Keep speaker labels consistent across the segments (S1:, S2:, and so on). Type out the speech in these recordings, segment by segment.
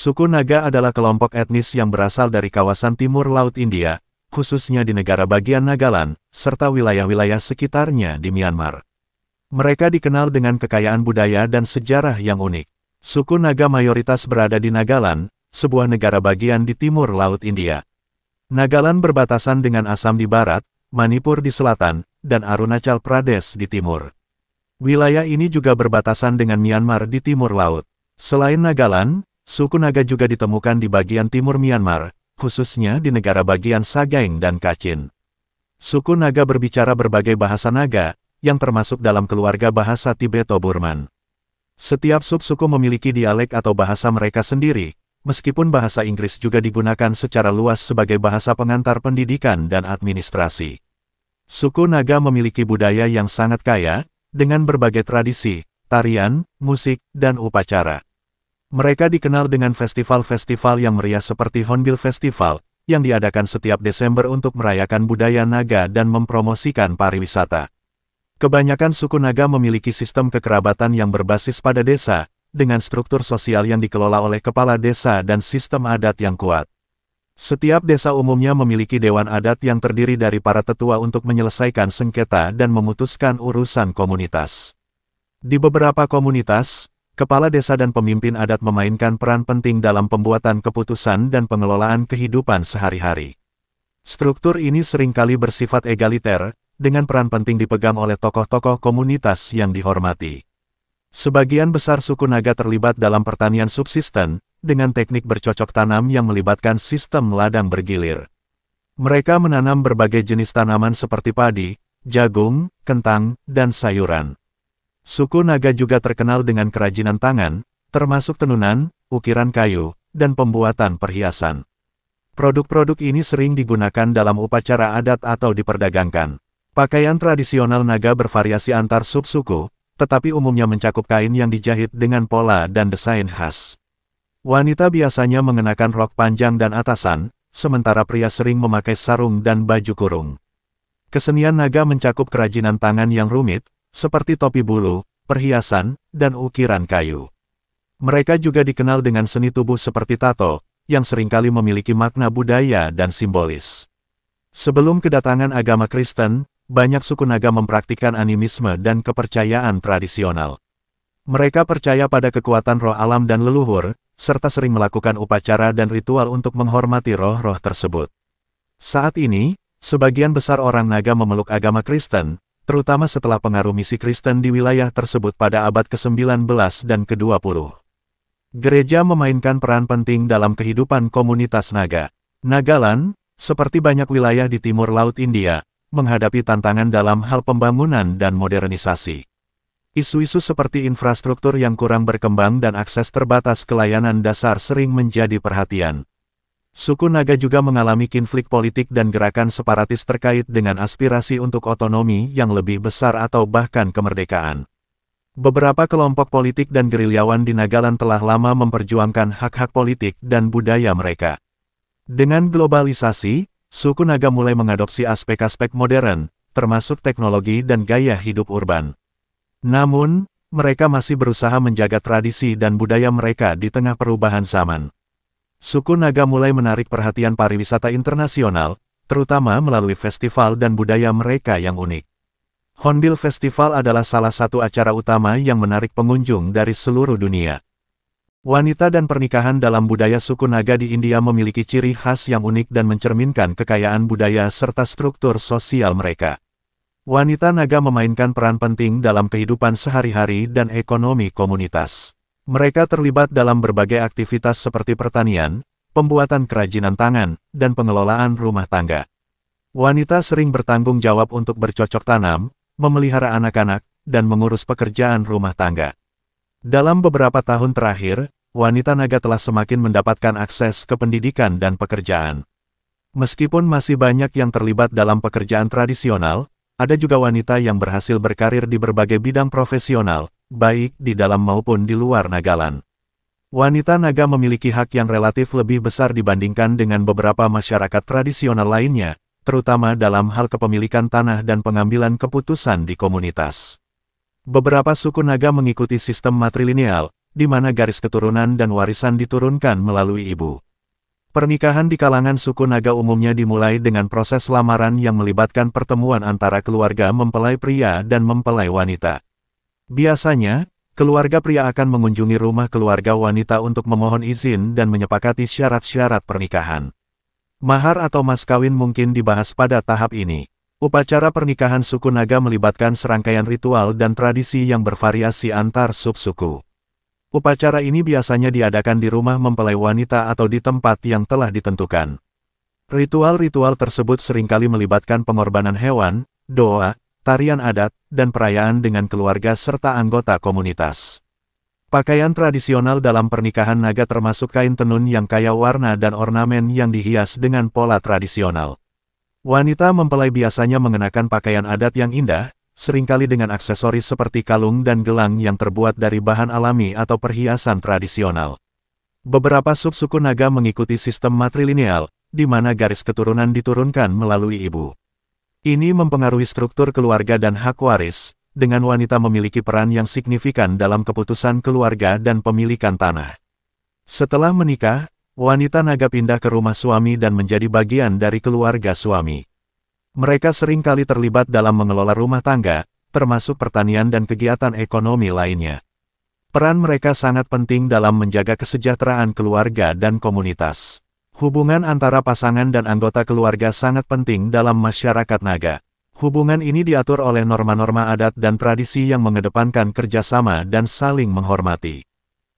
S1: Suku Naga adalah kelompok etnis yang berasal dari kawasan timur Laut India, khususnya di negara bagian Nagaland, serta wilayah-wilayah sekitarnya di Myanmar. Mereka dikenal dengan kekayaan budaya dan sejarah yang unik. Suku Naga mayoritas berada di Nagaland, sebuah negara bagian di timur Laut India. Nagaland berbatasan dengan Assam di barat, Manipur di selatan, dan Arunachal Pradesh di timur. Wilayah ini juga berbatasan dengan Myanmar di timur laut. Selain Nagaland, suku Naga juga ditemukan di bagian timur Myanmar, khususnya di negara bagian Sagaing dan Kachin. Suku Naga berbicara berbagai bahasa Naga, yang termasuk dalam keluarga bahasa Tibeto-Burman. Setiap subsuku memiliki dialek atau bahasa mereka sendiri, meskipun bahasa Inggris juga digunakan secara luas sebagai bahasa pengantar pendidikan dan administrasi. Suku Naga memiliki budaya yang sangat kaya, dengan berbagai tradisi, tarian, musik, dan upacara. Mereka dikenal dengan festival-festival yang meriah seperti Hornbill Festival, yang diadakan setiap Desember untuk merayakan budaya Naga dan mempromosikan pariwisata. Kebanyakan suku Naga memiliki sistem kekerabatan yang berbasis pada desa, dengan struktur sosial yang dikelola oleh kepala desa dan sistem adat yang kuat. Setiap desa umumnya memiliki dewan adat yang terdiri dari para tetua untuk menyelesaikan sengketa dan memutuskan urusan komunitas. Di beberapa komunitas, kepala desa dan pemimpin adat memainkan peran penting dalam pembuatan keputusan dan pengelolaan kehidupan sehari-hari. Struktur ini seringkali bersifat egaliter, dengan peran penting dipegang oleh tokoh-tokoh komunitas yang dihormati. Sebagian besar suku Naga terlibat dalam pertanian subsisten, dengan teknik bercocok tanam yang melibatkan sistem ladang bergilir. Mereka menanam berbagai jenis tanaman seperti padi, jagung, kentang, dan sayuran. Suku Naga juga terkenal dengan kerajinan tangan, termasuk tenunan, ukiran kayu, dan pembuatan perhiasan. Produk-produk ini sering digunakan dalam upacara adat atau diperdagangkan. Pakaian tradisional Naga bervariasi antar subsuku, tetapi umumnya mencakup kain yang dijahit dengan pola dan desain khas. Wanita biasanya mengenakan rok panjang dan atasan, sementara pria sering memakai sarung dan baju kurung. Kesenian Naga mencakup kerajinan tangan yang rumit, seperti topi bulu, perhiasan, dan ukiran kayu. Mereka juga dikenal dengan seni tubuh seperti tato, yang seringkali memiliki makna budaya dan simbolis. Sebelum kedatangan agama Kristen, banyak suku Naga mempraktikkan animisme dan kepercayaan tradisional. Mereka percaya pada kekuatan roh alam dan leluhur, serta sering melakukan upacara dan ritual untuk menghormati roh-roh tersebut. Saat ini, sebagian besar orang Naga memeluk agama Kristen, terutama setelah pengaruh misi Kristen di wilayah tersebut pada abad ke-19 dan ke-20. Gereja memainkan peran penting dalam kehidupan komunitas Naga. Nagaland, seperti banyak wilayah di timur Laut India, menghadapi tantangan dalam hal pembangunan dan modernisasi. Isu-isu seperti infrastruktur yang kurang berkembang dan akses terbatas ke layanan dasar sering menjadi perhatian. Suku Naga juga mengalami konflik politik dan gerakan separatis terkait dengan aspirasi untuk otonomi yang lebih besar atau bahkan kemerdekaan. Beberapa kelompok politik dan gerilyawan di Nagaland telah lama memperjuangkan hak-hak politik dan budaya mereka. Dengan globalisasi, suku Naga mulai mengadopsi aspek-aspek modern, termasuk teknologi dan gaya hidup urban. Namun, mereka masih berusaha menjaga tradisi dan budaya mereka di tengah perubahan zaman. Suku Naga mulai menarik perhatian pariwisata internasional, terutama melalui festival dan budaya mereka yang unik. Hornbill Festival adalah salah satu acara utama yang menarik pengunjung dari seluruh dunia. Wanita dan pernikahan dalam budaya suku Naga di India memiliki ciri khas yang unik dan mencerminkan kekayaan budaya serta struktur sosial mereka. Wanita Naga memainkan peran penting dalam kehidupan sehari-hari dan ekonomi komunitas. Mereka terlibat dalam berbagai aktivitas seperti pertanian, pembuatan kerajinan tangan, dan pengelolaan rumah tangga. Wanita sering bertanggung jawab untuk bercocok tanam, memelihara anak-anak, dan mengurus pekerjaan rumah tangga. Dalam beberapa tahun terakhir, wanita Naga telah semakin mendapatkan akses ke pendidikan dan pekerjaan. Meskipun masih banyak yang terlibat dalam pekerjaan tradisional, ada juga wanita yang berhasil berkarir di berbagai bidang profesional, baik di dalam maupun di luar Nagaland. Wanita Naga memiliki hak yang relatif lebih besar dibandingkan dengan beberapa masyarakat tradisional lainnya, terutama dalam hal kepemilikan tanah dan pengambilan keputusan di komunitas. Beberapa suku Naga mengikuti sistem matrilineal, di mana garis keturunan dan warisan diturunkan melalui ibu. Pernikahan di kalangan suku Naga umumnya dimulai dengan proses lamaran yang melibatkan pertemuan antara keluarga mempelai pria dan mempelai wanita. Biasanya, keluarga pria akan mengunjungi rumah keluarga wanita untuk memohon izin dan menyepakati syarat-syarat pernikahan. Mahar atau mas kawin mungkin dibahas pada tahap ini. Upacara pernikahan suku Naga melibatkan serangkaian ritual dan tradisi yang bervariasi antar subsuku. Upacara ini biasanya diadakan di rumah mempelai wanita atau di tempat yang telah ditentukan. Ritual-ritual tersebut seringkali melibatkan pengorbanan hewan, doa, tarian adat, dan perayaan dengan keluarga serta anggota komunitas. Pakaian tradisional dalam pernikahan Naga termasuk kain tenun yang kaya warna dan ornamen yang dihias dengan pola tradisional. Wanita mempelai biasanya mengenakan pakaian adat yang indah, seringkali dengan aksesoris seperti kalung dan gelang yang terbuat dari bahan alami atau perhiasan tradisional. Beberapa subsuku Naga mengikuti sistem matrilineal, di mana garis keturunan diturunkan melalui ibu. Ini mempengaruhi struktur keluarga dan hak waris, dengan wanita memiliki peran yang signifikan dalam keputusan keluarga dan pemilikan tanah. Setelah menikah, wanita Naga pindah ke rumah suami dan menjadi bagian dari keluarga suami. Mereka sering kali terlibat dalam mengelola rumah tangga, termasuk pertanian dan kegiatan ekonomi lainnya. Peran mereka sangat penting dalam menjaga kesejahteraan keluarga dan komunitas. Hubungan antara pasangan dan anggota keluarga sangat penting dalam masyarakat Naga. Hubungan ini diatur oleh norma-norma adat dan tradisi yang mengedepankan kerjasama dan saling menghormati.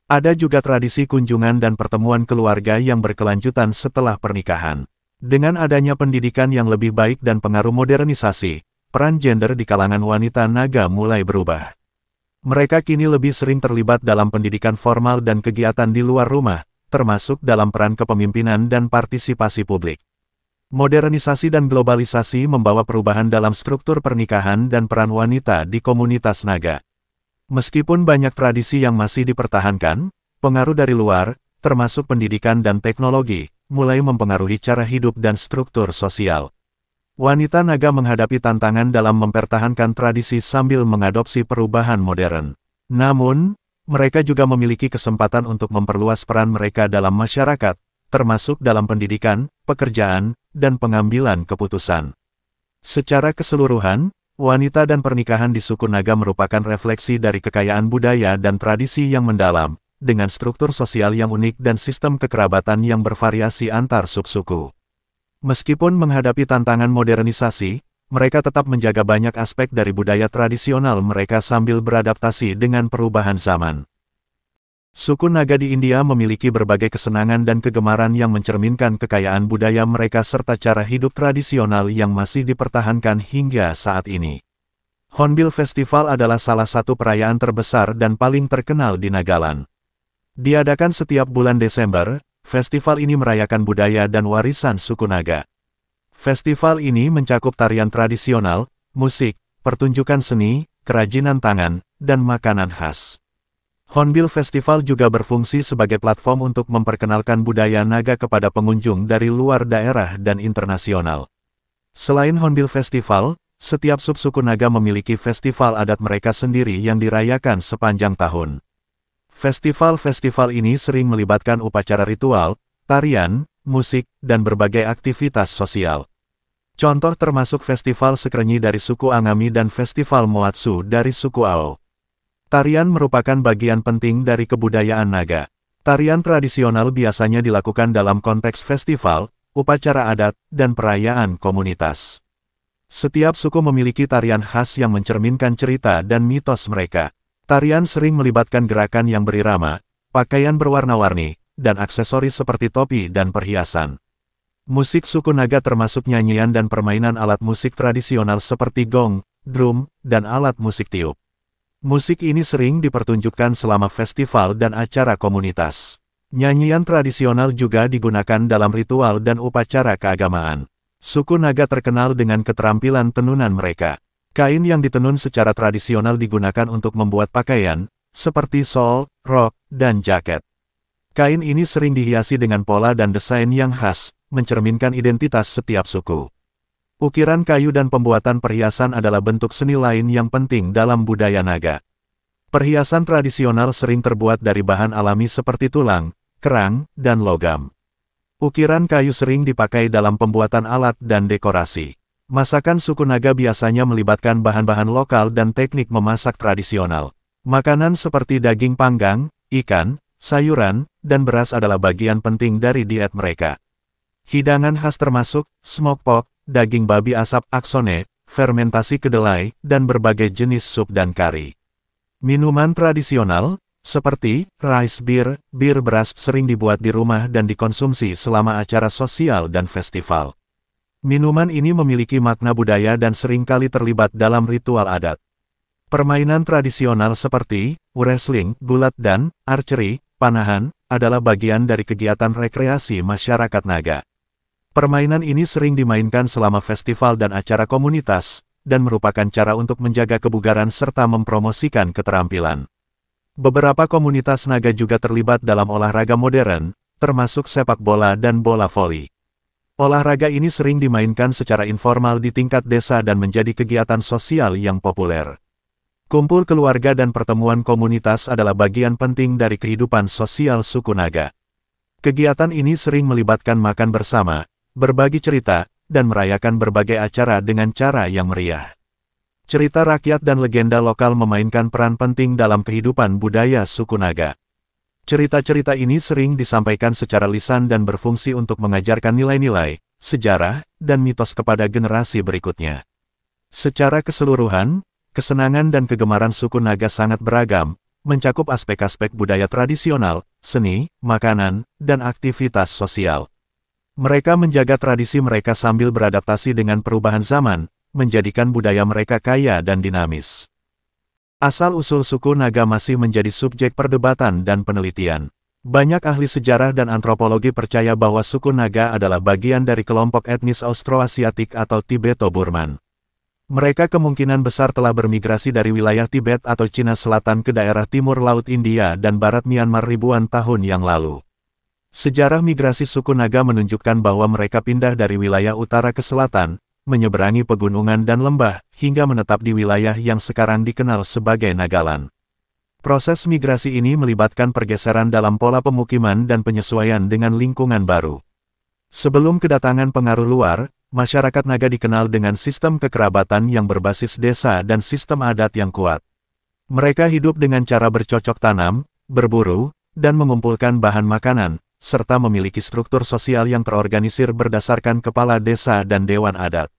S1: Ada juga tradisi kunjungan dan pertemuan keluarga yang berkelanjutan setelah pernikahan. Dengan adanya pendidikan yang lebih baik dan pengaruh modernisasi, peran gender di kalangan wanita Naga mulai berubah. Mereka kini lebih sering terlibat dalam pendidikan formal dan kegiatan di luar rumah, termasuk dalam peran kepemimpinan dan partisipasi publik. Modernisasi dan globalisasi membawa perubahan dalam struktur pernikahan dan peran wanita di komunitas Naga. Meskipun banyak tradisi yang masih dipertahankan, pengaruh dari luar, termasuk pendidikan dan teknologi, mulai mempengaruhi cara hidup dan struktur sosial. Wanita Naga menghadapi tantangan dalam mempertahankan tradisi sambil mengadopsi perubahan modern. Namun, mereka juga memiliki kesempatan untuk memperluas peran mereka dalam masyarakat, termasuk dalam pendidikan, pekerjaan, dan pengambilan keputusan. Secara keseluruhan, wanita dan pernikahan di suku Naga merupakan refleksi dari kekayaan budaya dan tradisi yang mendalam, dengan struktur sosial yang unik dan sistem kekerabatan yang bervariasi antar subsuku. Meskipun menghadapi tantangan modernisasi, mereka tetap menjaga banyak aspek dari budaya tradisional mereka sambil beradaptasi dengan perubahan zaman. Suku Naga di India memiliki berbagai kesenangan dan kegemaran yang mencerminkan kekayaan budaya mereka serta cara hidup tradisional yang masih dipertahankan hingga saat ini. Hornbill Festival adalah salah satu perayaan terbesar dan paling terkenal di Nagaland. Diadakan setiap bulan Desember, festival ini merayakan budaya dan warisan suku Naga. Festival ini mencakup tarian tradisional, musik, pertunjukan seni, kerajinan tangan, dan makanan khas. Hornbill Festival juga berfungsi sebagai platform untuk memperkenalkan budaya Naga kepada pengunjung dari luar daerah dan internasional. Selain Hornbill Festival, setiap subsuku Naga memiliki festival adat mereka sendiri yang dirayakan sepanjang tahun. Festival-festival ini sering melibatkan upacara ritual, tarian, musik, dan berbagai aktivitas sosial. Contoh termasuk festival Sekrenyi dari suku Angami dan festival Moatsu dari suku Ao. Tarian merupakan bagian penting dari kebudayaan Naga. Tarian tradisional biasanya dilakukan dalam konteks festival, upacara adat, dan perayaan komunitas. Setiap suku memiliki tarian khas yang mencerminkan cerita dan mitos mereka. Tarian sering melibatkan gerakan yang berirama, pakaian berwarna-warni, dan aksesoris seperti topi dan perhiasan. Musik suku Naga termasuk nyanyian dan permainan alat musik tradisional seperti gong, drum, dan alat musik tiup. Musik ini sering dipertunjukkan selama festival dan acara komunitas. Nyanyian tradisional juga digunakan dalam ritual dan upacara keagamaan. Suku Naga terkenal dengan keterampilan tenunan mereka. Kain yang ditenun secara tradisional digunakan untuk membuat pakaian, seperti shawl, rok, dan jaket. Kain ini sering dihiasi dengan pola dan desain yang khas, mencerminkan identitas setiap suku. Ukiran kayu dan pembuatan perhiasan adalah bentuk seni lain yang penting dalam budaya Naga. Perhiasan tradisional sering terbuat dari bahan alami seperti tulang, kerang, dan logam. Ukiran kayu sering dipakai dalam pembuatan alat dan dekorasi. Masakan suku Naga biasanya melibatkan bahan-bahan lokal dan teknik memasak tradisional. Makanan seperti daging panggang, ikan, sayuran, dan beras adalah bagian penting dari diet mereka. Hidangan khas termasuk smoke pork, daging babi asap aksone, fermentasi kedelai, dan berbagai jenis sup dan kari. Minuman tradisional, seperti rice beer, bir beras sering dibuat di rumah dan dikonsumsi selama acara sosial dan festival. Minuman ini memiliki makna budaya dan seringkali terlibat dalam ritual adat. Permainan tradisional seperti wrestling, gulat dan archery, panahan, adalah bagian dari kegiatan rekreasi masyarakat Naga. Permainan ini sering dimainkan selama festival dan acara komunitas, dan merupakan cara untuk menjaga kebugaran serta mempromosikan keterampilan. Beberapa komunitas Naga juga terlibat dalam olahraga modern, termasuk sepak bola dan bola voli. Olahraga ini sering dimainkan secara informal di tingkat desa dan menjadi kegiatan sosial yang populer. Kumpul keluarga dan pertemuan komunitas adalah bagian penting dari kehidupan sosial suku Naga. Kegiatan ini sering melibatkan makan bersama, berbagi cerita, dan merayakan berbagai acara dengan cara yang meriah. Cerita rakyat dan legenda lokal memainkan peran penting dalam kehidupan budaya suku Naga. Cerita-cerita ini sering disampaikan secara lisan dan berfungsi untuk mengajarkan nilai-nilai, sejarah, dan mitos kepada generasi berikutnya. Secara keseluruhan, kesenangan dan kegemaran suku Naga sangat beragam, mencakup aspek-aspek budaya tradisional, seni, makanan, dan aktivitas sosial. Mereka menjaga tradisi mereka sambil beradaptasi dengan perubahan zaman, menjadikan budaya mereka kaya dan dinamis. Asal-usul suku Naga masih menjadi subjek perdebatan dan penelitian. Banyak ahli sejarah dan antropologi percaya bahwa suku Naga adalah bagian dari kelompok etnis Austroasiatik atau Tibeto-Burman. Mereka kemungkinan besar telah bermigrasi dari wilayah Tibet atau Cina Selatan ke daerah timur Laut India dan barat Myanmar ribuan tahun yang lalu. Sejarah migrasi suku Naga menunjukkan bahwa mereka pindah dari wilayah utara ke selatan, menyeberangi pegunungan dan lembah, hingga menetap di wilayah yang sekarang dikenal sebagai Nagaland. Proses migrasi ini melibatkan pergeseran dalam pola pemukiman dan penyesuaian dengan lingkungan baru. Sebelum kedatangan pengaruh luar, masyarakat Naga dikenal dengan sistem kekerabatan yang berbasis desa dan sistem adat yang kuat. Mereka hidup dengan cara bercocok tanam, berburu, dan mengumpulkan bahan makanan, serta memiliki struktur sosial yang terorganisir berdasarkan kepala desa dan dewan adat.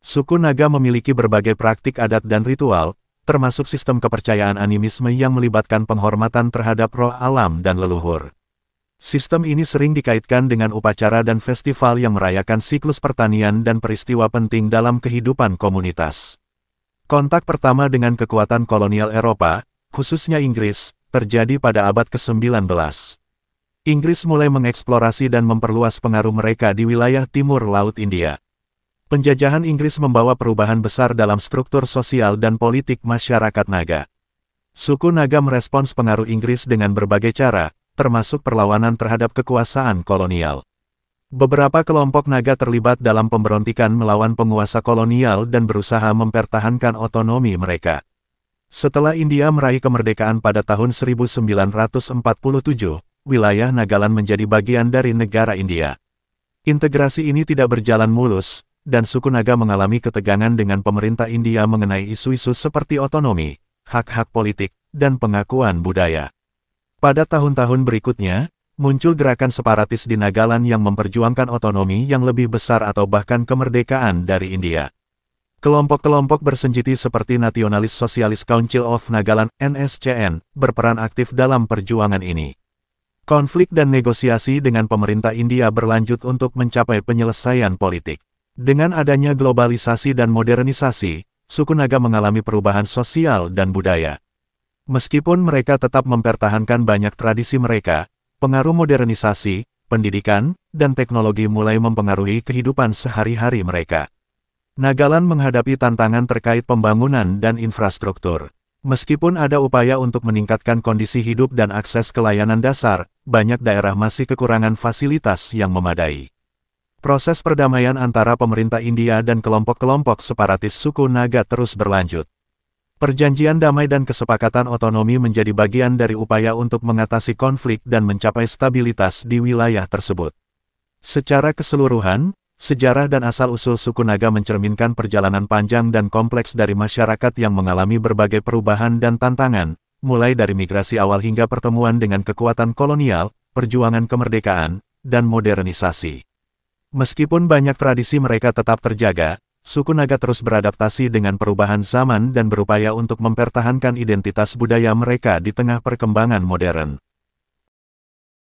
S1: Suku Naga memiliki berbagai praktik adat dan ritual, termasuk sistem kepercayaan animisme yang melibatkan penghormatan terhadap roh alam dan leluhur. Sistem ini sering dikaitkan dengan upacara dan festival yang merayakan siklus pertanian dan peristiwa penting dalam kehidupan komunitas. Kontak pertama dengan kekuatan kolonial Eropa, khususnya Inggris, terjadi pada abad ke-19. Inggris mulai mengeksplorasi dan memperluas pengaruh mereka di wilayah timur Laut India. Penjajahan Inggris membawa perubahan besar dalam struktur sosial dan politik masyarakat Naga. Suku Naga merespons pengaruh Inggris dengan berbagai cara, termasuk perlawanan terhadap kekuasaan kolonial. Beberapa kelompok Naga terlibat dalam pemberontakan melawan penguasa kolonial dan berusaha mempertahankan otonomi mereka. Setelah India meraih kemerdekaan pada tahun 1947, wilayah Nagaland menjadi bagian dari negara India. Integrasi ini tidak berjalan mulus, dan suku Naga mengalami ketegangan dengan pemerintah India mengenai isu-isu seperti otonomi, hak-hak politik, dan pengakuan budaya. Pada tahun-tahun berikutnya, muncul gerakan separatis di Nagaland yang memperjuangkan otonomi yang lebih besar atau bahkan kemerdekaan dari India. Kelompok-kelompok bersenjata seperti Nationalist Socialist Council of Nagaland (NSCN) berperan aktif dalam perjuangan ini. Konflik dan negosiasi dengan pemerintah India berlanjut untuk mencapai penyelesaian politik. Dengan adanya globalisasi dan modernisasi, suku Naga mengalami perubahan sosial dan budaya. Meskipun mereka tetap mempertahankan banyak tradisi mereka, pengaruh modernisasi, pendidikan, dan teknologi mulai mempengaruhi kehidupan sehari-hari mereka. Nagaland menghadapi tantangan terkait pembangunan dan infrastruktur. Meskipun ada upaya untuk meningkatkan kondisi hidup dan akses ke layanan dasar, banyak daerah masih kekurangan fasilitas yang memadai. Proses perdamaian antara pemerintah India dan kelompok-kelompok separatis suku Naga terus berlanjut. Perjanjian damai dan kesepakatan otonomi menjadi bagian dari upaya untuk mengatasi konflik dan mencapai stabilitas di wilayah tersebut. Secara keseluruhan, sejarah dan asal-usul suku Naga mencerminkan perjalanan panjang dan kompleks dari masyarakat yang mengalami berbagai perubahan dan tantangan, mulai dari migrasi awal hingga pertemuan dengan kekuatan kolonial, perjuangan kemerdekaan, dan modernisasi. Meskipun banyak tradisi mereka tetap terjaga, suku Naga terus beradaptasi dengan perubahan zaman dan berupaya untuk mempertahankan identitas budaya mereka di tengah perkembangan modern.